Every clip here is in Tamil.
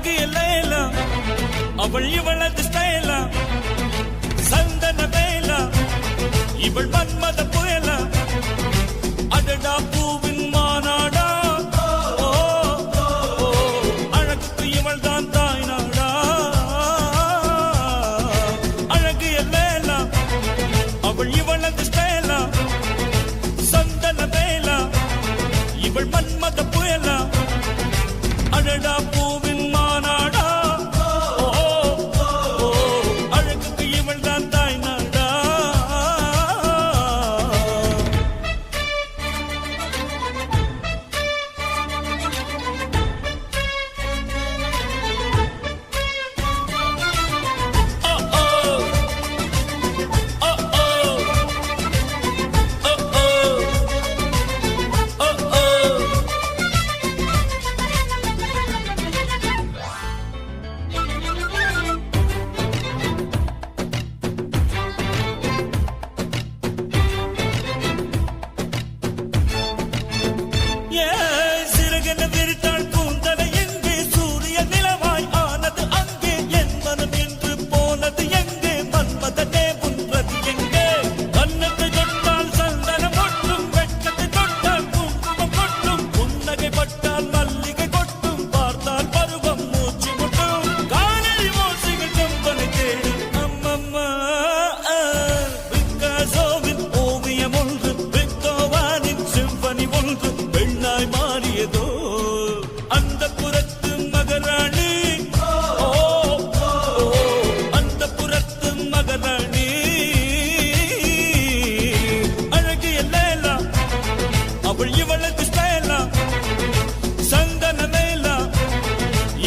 அழகிய லைலா அவள் இவளது ஸ்டைலா சந்தன வேலா இவள் மன்மத புயலா அடடா பூவின் மாநாடா அழகுக்கு இவள் தான் தாய் நாடா அழகிய லைலா அவள் இவளது ஸ்டைலா சந்தன வேலா இவள் மன்மத புயலா அடடா பூவின் மாநாடா அழகுக்கு இவள் தான் தாய் நாடா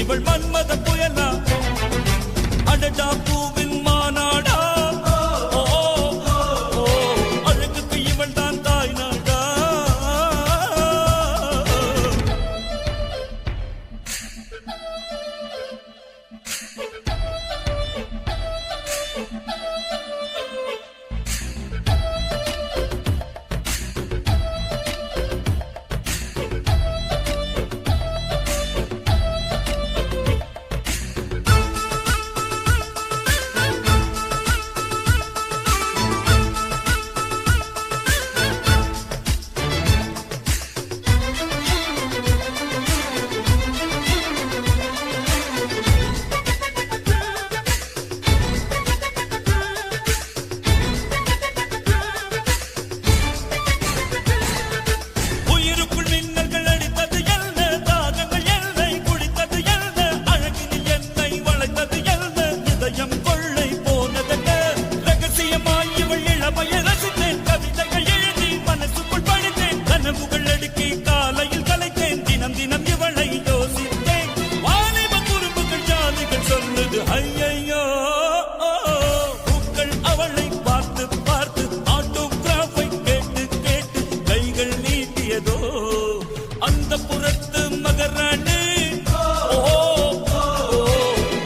இவள் மன்மத புயலா அடடா பூவின் மாநாடா அழகுக்கு இவள் தான் தாய் நாடா ஐயையோ பூக்கள் அவளை பார்த்து பார்த்து ஆட்டோகிராஃபை கேட்டு கேட்டு கைகள் நீட்டியதோ அந்த புறத்து மகராணி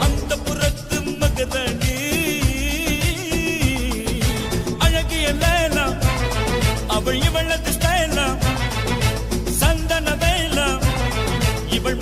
அந்த புறத்து மகராணி அழகிய லைலா அவள் இவளது ஸ்டைலா சந்தன வேலா இவள்